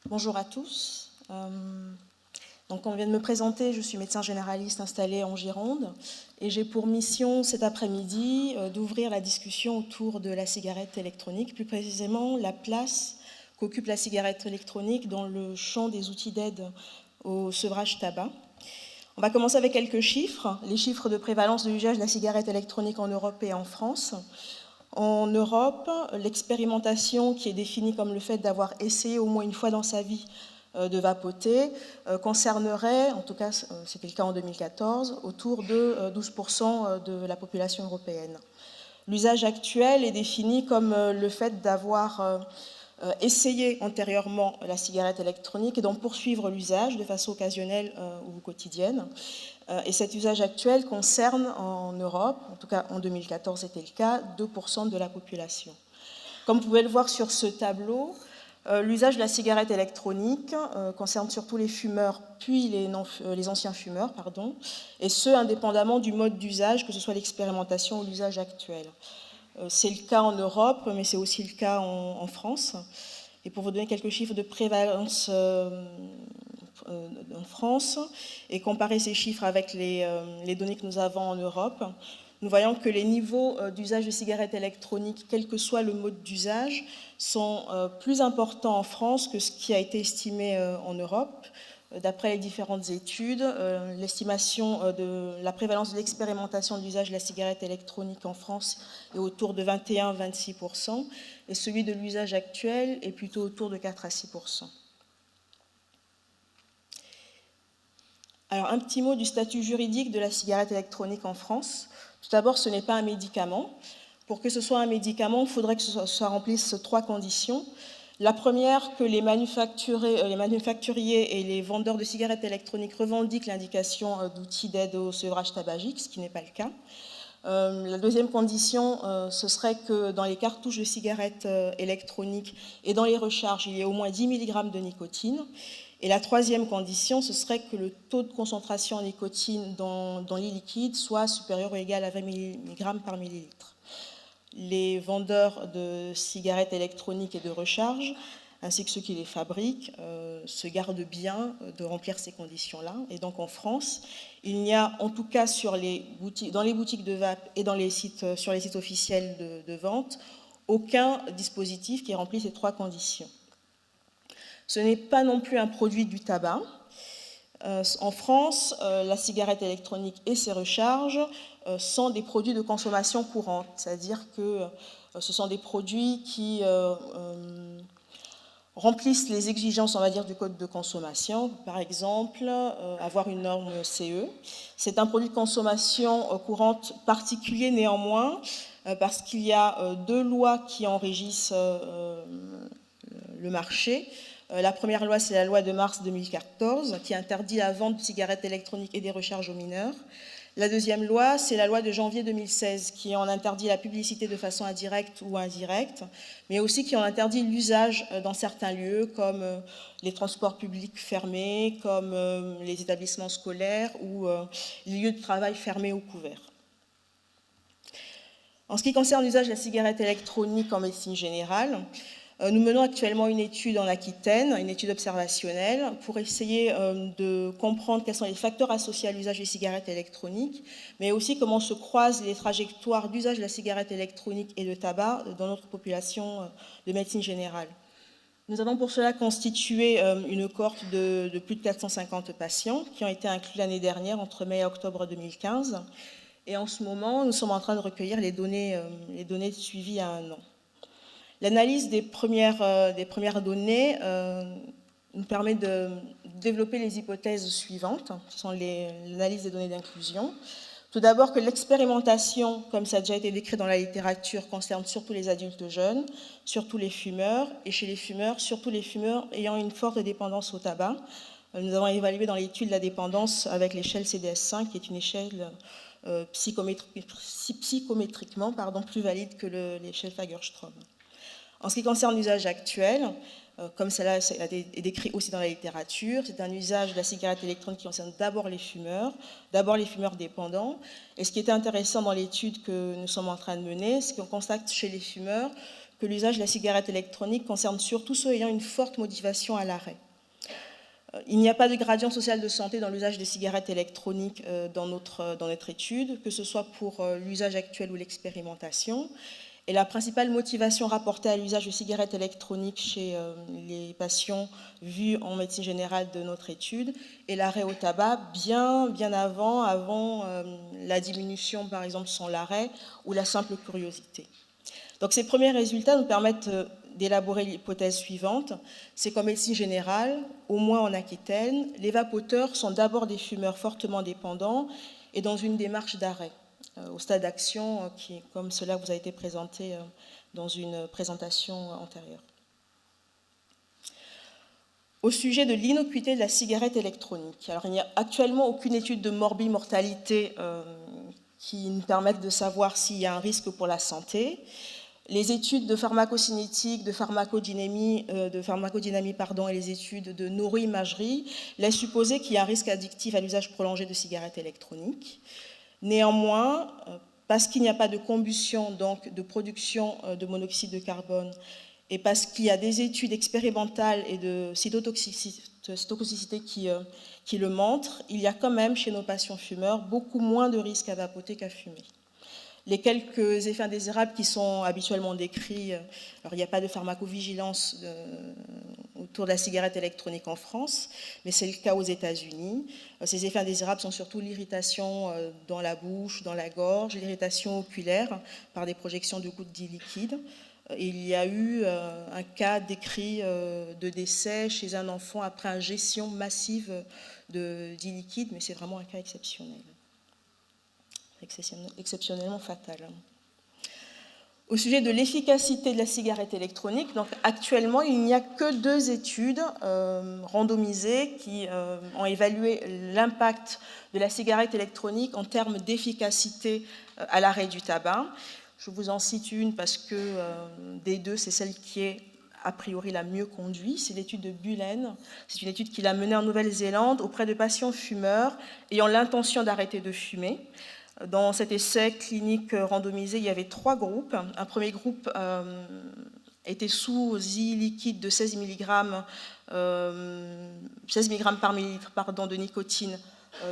Bonjour à tous. Donc, on vient de me présenter, je suis médecin généraliste installé en Gironde et j'ai pour mission cet après-midi d'ouvrir la discussion autour de la cigarette électronique, plus précisément la place qu'occupe la cigarette électronique dans le champ des outils d'aide au sevrage tabac. On va commencer avec quelques chiffres, les chiffres de prévalence de l'usage de la cigarette électronique en Europe et en France. En Europe, l'expérimentation qui est définie comme le fait d'avoir essayé au moins une fois dans sa vie de vapoter concernerait, en tout cas c'était le cas en 2014, autour de 12% de la population européenne. L'usage actuel est défini comme le fait d'avoir essayé antérieurement la cigarette électronique et d'en poursuivre l'usage de façon occasionnelle ou quotidienne. Et cet usage actuel concerne en Europe, en tout cas en 2014 c'était le cas, 2% de la population. Comme vous pouvez le voir sur ce tableau, l'usage de la cigarette électronique concerne surtout les fumeurs puis les anciens fumeurs, et ce indépendamment du mode d'usage, que ce soit l'expérimentation ou l'usage actuel. C'est le cas en Europe, mais c'est aussi le cas en France. Et pour vous donner quelques chiffres de prévalence en France et comparer ces chiffres avec les données que nous avons en Europe, nous voyons que les niveaux d'usage de cigarettes électroniques, quel que soit le mode d'usage, sont plus importants en France que ce qui a été estimé en Europe. D'après les différentes études, l'estimation de la prévalence de l'expérimentation de l'usage de la cigarette électronique en France est autour de 21-26%, et celui de l'usage actuel est plutôt autour de 4 à 6%. Alors, un petit mot du statut juridique de la cigarette électronique en France. Tout d'abord, ce n'est pas un médicament. Pour que ce soit un médicament, il faudrait que ça remplisse 3 conditions. La première, que les manufacturiers et les vendeurs de cigarettes électroniques revendiquent l'indication d'outils d'aide au sevrage tabagique, ce qui n'est pas le cas. La deuxième condition, ce serait que dans les cartouches de cigarettes électroniques et dans les recharges, il y ait au moins 10 mg de nicotine. Et la troisième condition, ce serait que le taux de concentration en nicotine dans les liquides soit supérieur ou égal à 20 mg par millilitre. Les vendeurs de cigarettes électroniques et de recharge, ainsi que ceux qui les fabriquent, se gardent bien de remplir ces conditions-là. Et donc en France, il n'y a en tout cas dans les boutiques de vape et sur les sites officiels de vente, aucun dispositif qui remplit ces 3 conditions. Ce n'est pas non plus un produit du tabac. En France, la cigarette électronique et ses recharges sont des produits de consommation courante, c'est-à-dire que ce sont des produits qui remplissent les exigences, on va dire, du code de consommation. Par exemple, avoir une norme CE. C'est un produit de consommation courante particulier néanmoins, parce qu'il y a 2 lois qui en régissent le marché. La première loi, c'est la loi de mars 2014, qui interdit la vente de cigarettes électroniques et des recharges aux mineurs. La deuxième loi, c'est la loi de janvier 2016, qui en interdit la publicité de façon indirecte ou indirecte, mais aussi qui en interdit l'usage dans certains lieux, comme les transports publics fermés, comme les établissements scolaires ou les lieux de travail fermés ou couverts. En ce qui concerne l'usage de la cigarette électronique en médecine générale, nous menons actuellement une étude en Aquitaine, une étude observationnelle, pour essayer de comprendre quels sont les facteurs associés à l'usage des cigarettes électroniques, mais aussi comment se croisent les trajectoires d'usage de la cigarette électronique et de tabac dans notre population de médecine générale. Nous avons pour cela constitué une cohorte de plus de 450 patients qui ont été inclus l'année dernière, entre mai et octobre 2015. Et en ce moment, nous sommes en train de recueillir les données de suivi à 1 an. L'analyse des premières données nous permet de développer les hypothèses suivantes. Ce sont l'analyse des données d'inclusion. Tout d'abord que l'expérimentation, comme ça a déjà été décrit dans la littérature, concerne surtout les adultes jeunes, surtout les fumeurs, et chez les fumeurs, surtout les fumeurs ayant une forte dépendance au tabac. Nous avons évalué dans l'étude la dépendance avec l'échelle CDS5, qui est une échelle psychométriquement plus valide que l'échelle Fagerström. En ce qui concerne l'usage actuel, comme cela est décrit aussi dans la littérature, c'est un usage de la cigarette électronique qui concerne d'abord les fumeurs dépendants. Et ce qui était intéressant dans l'étude que nous sommes en train de mener, c'est qu'on constate chez les fumeurs que l'usage de la cigarette électronique concerne surtout ceux ayant une forte motivation à l'arrêt. Il n'y a pas de gradient social de santé dans l'usage des cigarettes électroniques dans notre étude, que ce soit pour l'usage actuel ou l'expérimentation. Et la principale motivation rapportée à l'usage de cigarettes électroniques chez les patients vus en médecine générale de notre étude est l'arrêt au tabac bien avant la diminution, par exemple, sans l'arrêt ou la simple curiosité. Donc ces premiers résultats nous permettent d'élaborer l'hypothèse suivante, c'est qu'en médecine générale, au moins en Aquitaine, les vapoteurs sont d'abord des fumeurs fortement dépendants et dans une démarche d'arrêt, au stade d'action qui, comme cela vous a été présenté dans une présentation antérieure. Au sujet de l'innocuité de la cigarette électronique, alors il n'y a actuellement aucune étude de morbimortalité qui nous permette de savoir s'il y a un risque pour la santé. Les études de pharmacocinétique, de pharmacodynamie, et les études de neuroimagerie laissent supposer qu'il y a un risque addictif à l'usage prolongé de cigarettes électroniques. Néanmoins, parce qu'il n'y a pas de combustion, donc de production de monoxyde de carbone, et parce qu'il y a des études expérimentales et de cytotoxicité qui le montrent, il y a quand même chez nos patients fumeurs beaucoup moins de risques à vapoter qu'à fumer. Les quelques effets indésirables qui sont habituellement décrits, alors il n'y a pas de pharmacovigilance autour de la cigarette électronique en France, mais c'est le cas aux États-Unis. Ces effets indésirables sont surtout l'irritation dans la bouche, dans la gorge, l'irritation oculaire par des projections de gouttes d'eau liquide. Il y a eu un cas décrit de décès chez un enfant après ingestion massive de d'eau liquide, mais c'est vraiment un cas exceptionnel. Exceptionnellement fatal. Au sujet de l'efficacité de la cigarette électronique, donc actuellement il n'y a que 2 études randomisées qui ont évalué l'impact de la cigarette électronique en termes d'efficacité à l'arrêt du tabac. Je vous en cite une parce que des 2, c'est celle qui est a priori la mieux conduite, c'est l'étude de Bullen. C'est une étude qu'il a menée en Nouvelle-Zélande auprès de patients fumeurs ayant l'intention d'arrêter de fumer. Dans cet essai clinique randomisé, il y avait 3 groupes. Un premier groupe était sous liquide de 16 mg par millilitre de nicotine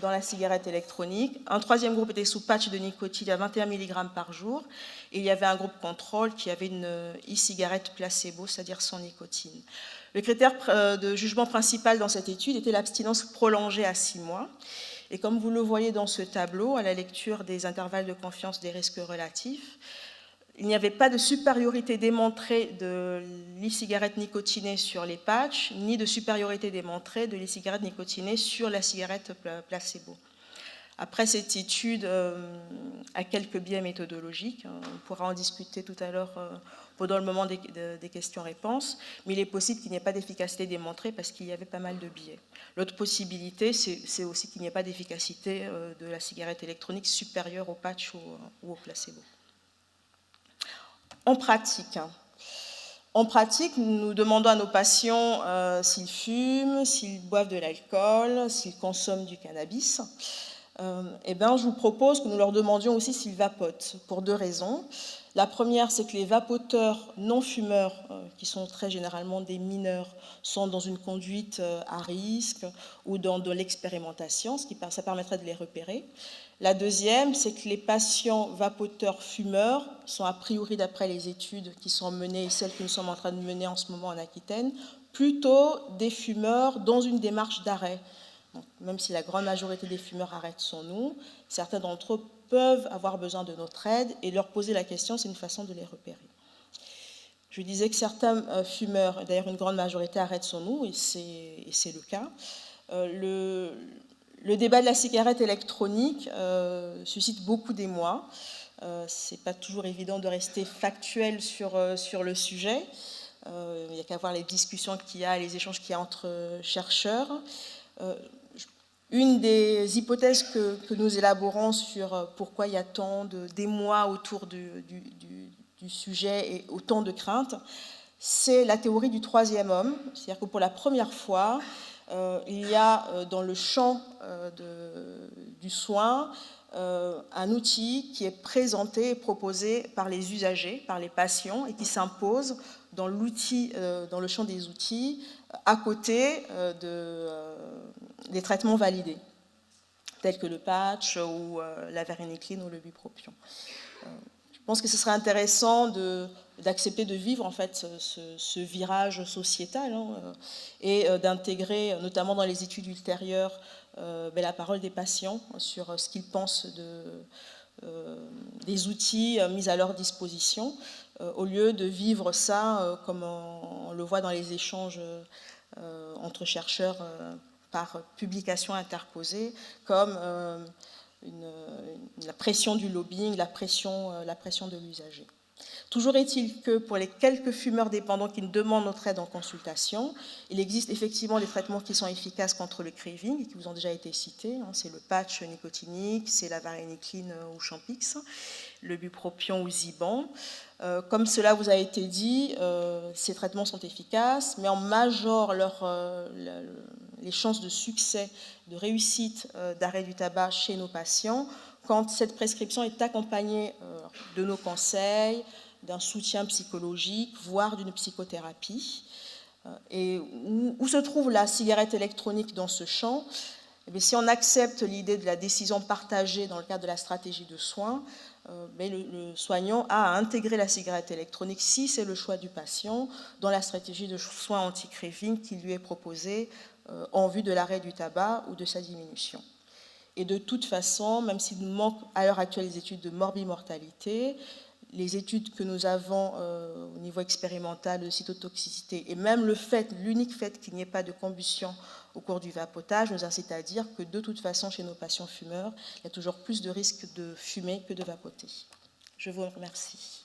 dans la cigarette électronique. Un troisième groupe était sous patch de nicotine à 21 mg par jour. Et il y avait un groupe contrôle qui avait une e-cigarette placebo, c'est-à-dire sans nicotine. Le critère de jugement principal dans cette étude était l'abstinence prolongée à 6 mois. Et comme vous le voyez dans ce tableau, à la lecture des intervalles de confiance des risques relatifs, il n'y avait pas de supériorité démontrée de l'e-cigarette nicotinée sur les patchs, ni de supériorité démontrée de l'e-cigarette nicotinée sur la cigarette placebo. Après, cette étude a quelques biais méthodologiques, on pourra en discuter tout à l'heure pendant le moment des questions-réponses, mais il est possible qu'il n'y ait pas d'efficacité démontrée parce qu'il y avait pas mal de biais. L'autre possibilité, c'est aussi qu'il n'y ait pas d'efficacité de la cigarette électronique supérieure au patch ou au placebo. En pratique, nous demandons à nos patients s'ils fument, s'ils boivent de l'alcool, s'ils consomment du cannabis. Je vous propose que nous leur demandions aussi s'ils vapotent, pour 2 raisons. La première, c'est que les vapoteurs non-fumeurs, qui sont très généralement des mineurs, sont dans une conduite à risque ou dans de l'expérimentation, ça permettrait de les repérer. La deuxième, c'est que les patients vapoteurs fumeurs sont a priori, d'après les études qui sont menées et celles que nous sommes en train de mener en ce moment en Aquitaine, plutôt des fumeurs dans une démarche d'arrêt. Donc, même si la grande majorité des fumeurs arrêtent sans nous, certains d'entre eux peuvent avoir besoin de notre aide et leur poser la question, c'est une façon de les repérer. Je disais que certains fumeurs, d'ailleurs une grande majorité, arrêtent sans nous, et c'est le cas. Le débat de la cigarette électronique suscite beaucoup d'émoi. C'est pas toujours évident de rester factuel sur le sujet. Il n'y a qu'à voir les discussions qu'il y a, les échanges qu'il y a entre chercheurs. Une des hypothèses que nous élaborons sur pourquoi il y a tant d'émoi autour du sujet et autant de craintes, c'est la théorie du 3e homme. C'est-à-dire que pour la première fois, il y a dans le champ du soin un outil qui est présenté et proposé par les usagers, par les patients, et qui s'impose dans le champ des outils, à côté des traitements validés, tels que le patch ou la varénicline ou le bupropion. Je pense que ce serait intéressant d'accepter de vivre en fait ce virage sociétal et d'intégrer, notamment dans les études ultérieures, la parole des patients sur ce qu'ils pensent des outils mis à leur disposition, au lieu de vivre ça comme on le voit dans les échanges entre chercheurs par publication interposée, comme la pression du lobbying, la pression de l'usager. Toujours est-il que pour les quelques fumeurs dépendants qui nous demandent notre aide en consultation, il existe effectivement des traitements qui sont efficaces contre le craving, et qui vous ont déjà été cités. C'est le patch nicotinique, c'est la varénicline ou Champix, le bupropion ou Ziban. Comme cela vous a été dit, ces traitements sont efficaces, mais on majore les chances de succès, de réussite d'arrêt du tabac chez nos patients quand cette prescription est accompagnée de nos conseils, d'un soutien psychologique, voire d'une psychothérapie. Et où se trouve la cigarette électronique dans ce champ? Eh bien, si on accepte l'idée de la décision partagée dans le cadre de la stratégie de soins, le soignant a à intégrer la cigarette électronique, si c'est le choix du patient, dans la stratégie de soins anti-craving qui lui est proposée en vue de l'arrêt du tabac ou de sa diminution. Et de toute façon, même s'il nous manque à l'heure actuelle les études de morbimortalité, les études que nous avons au niveau expérimental de cytotoxicité, et même l'unique fait qu'il n'y ait pas de combustion au cours du vapotage, nous incite à dire que de toute façon, chez nos patients fumeurs, il y a toujours plus de risques de fumer que de vapoter. Je vous remercie.